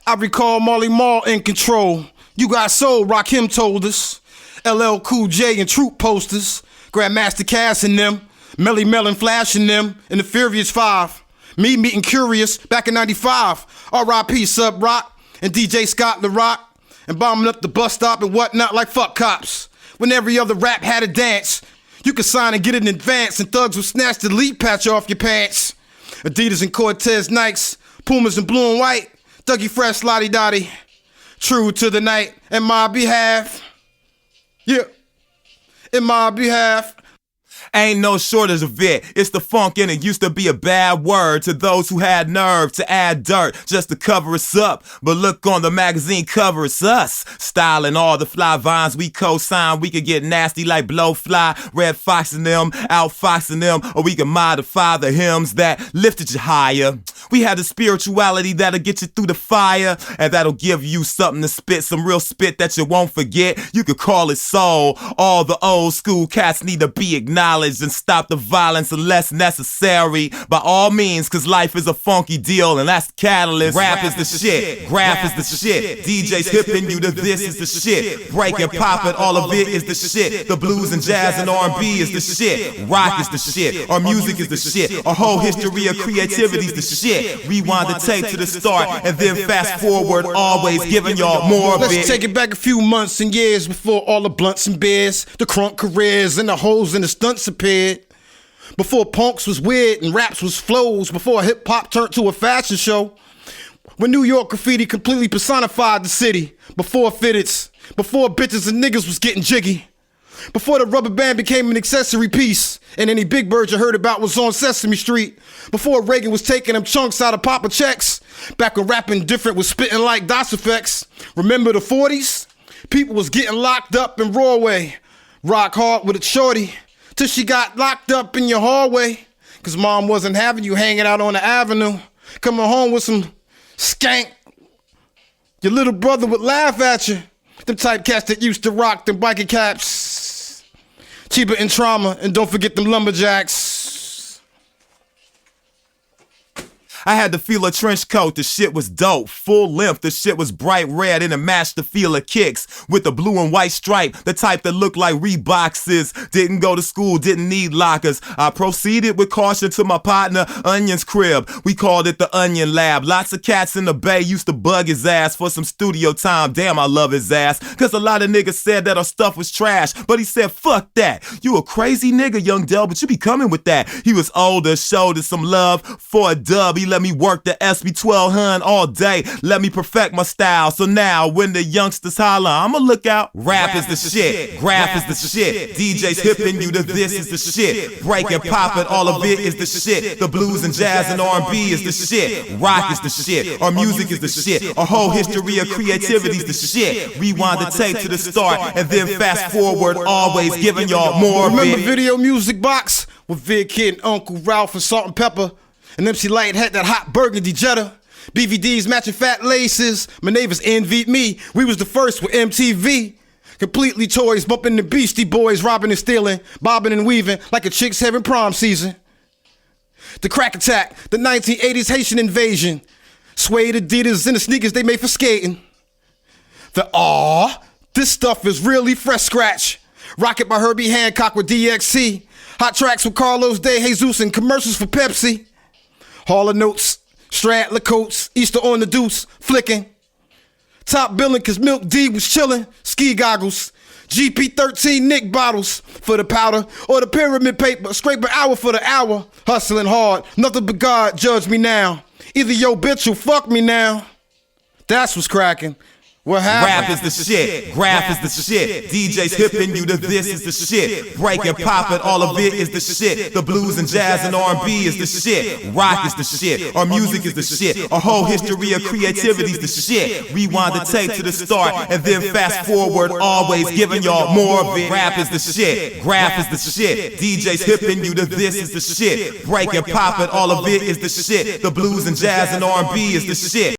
I recall Marley Marl in control. You got soul, Rakim told us. LL Cool J and Troop posters. Grandmaster Cass and them. Melly Mel and Flash and them. And the Furious Five. Me meeting Curious back in 95. R.I.P. Sub Rock and DJ Scott the Rock. And bombing up the bus stop and whatnot like fuck cops. When every other rap had a dance. You could sign and get it in advance. And thugs would snatch the lead patch off your pants. Adidas and Cortez Nikes. Pumas and blue and white. Dougie Fresh, Lottie Dottie. True to the night, in my behalf. Yeah, in my behalf. Ain't no shortage of it. It's the funk and it used to be a bad word to those who had nerve to add dirt just to cover us up. But look on the magazine cover, it's us. Styling all the fly vines we co-sign. We could get nasty like Blowfly, Red Fox and them, outfoxing them. Or we can modify the hymns that lifted you higher. We had the spirituality that'll get you through the fire. And that'll give you something to spit, some real spit that you won't forget. You could call it soul. All the old school cats need to be acknowledged and stop the violence unless necessary. By all means, cause life is a funky deal and that's the catalyst. Rap is the shit, graph is the shit. DJs hipping you to this is the shit. Break and pop it, all of it is the shit. The blues and jazz and R&B is the shit. Rock is the shit, our music is the shit. Our whole history of creativity is the shit. Rewind the tape to the start and then fast forward, always giving y'all more of it. Let's take it back a few months and years before all the blunts and beers, the crunk careers and the hoes and the stunts appeared. Before punks was weird and raps was flows. Before hip-hop turned to a fashion show. When New York graffiti completely personified the city. Before fitteds. Before bitches and niggas was getting jiggy. Before the rubber band became an accessory piece. And any big bird you heard about was on Sesame Street. Before Reagan was taking them chunks out of Papa checks. Back when rapping different was spitting like DOS effects. Remember the 40s? People was getting locked up in Broadway. Rock hard with a shorty. Till she got locked up in your hallway. Cause mom wasn't having you hanging out on the avenue. Coming home with some skank. Your little brother would laugh at you. Them type cats that used to rock them biker caps. Cheaper in trauma, and don't forget them lumberjacks. I had to feel a trench coat, the shit was dope. Full length, the shit was bright red and it matched the feel of kicks. With the blue and white stripe, the type that looked like Reeboxes. Didn't go to school, didn't need lockers. I proceeded with caution to my partner, Onion's crib. We called it the Onion Lab. Lots of cats in the Bay used to bug his ass for some studio time. Damn, I love his ass. Cause a lot of niggas said that our stuff was trash. But he said, fuck that. You a crazy nigga, young Del, but you be coming with that. He was older, showed us some love for a dub. He let me work the SB1200 all day. Let me perfect my style. So now when the youngsters holler, I'ma look out. Rap is the shit. Graph is the shit. DJs hipping you to this is the shit. Break and pop it, all of it is the shit. The blues and jazz and R&B is the shit. Rock is the shit. Our music is the shit. Our whole history of creativity is the shit. Rewind the tape to the start and then fast forward, always giving y'all more of it. Remember Video Music Box with Vid Kid and Uncle Ralph and Salt and Pepper? And MC Light had that hot burgundy Jetta. BVDs matching fat laces. My neighbors envied me. We was the first with MTV. Completely toys, bumping the Beastie Boys, robbing and stealing, bobbing and weaving like a chick's having prom season. The crack attack, the 1980s Haitian invasion. Suede Adidas and the sneakers they made for skating. The this stuff is really fresh scratch. Rocket by Herbie Hancock with DXC. Hot tracks with Carlos De Jesus and commercials for Pepsi. Hall of Notes, Stradler coats, Easter on the Deuce, flicking. Top billing cause Milk D was chillin', ski goggles. GP13 Nick bottles for the powder, or the pyramid paper, scrape an hour for the hour. Hustling hard, nothing but God judge me now. Either yo bitch or fuck me now. That's what's cracking. What happened? Rap is the shit, graph is the shit. DJs hipping you to this is the shit. Break and pop it, all of it is the shit. The blues and jazz and R&B is the shit. Rock is the shit, our music is the shit. Our whole history of creativity is the shit. Rewind the tape to the start and then fast forward, always giving y'all more of it. Rap is the shit, graph is the shit. DJs hipping you to this is the shit. Break and pop it, all of it is the shit. The blues and jazz and R&B is the shit.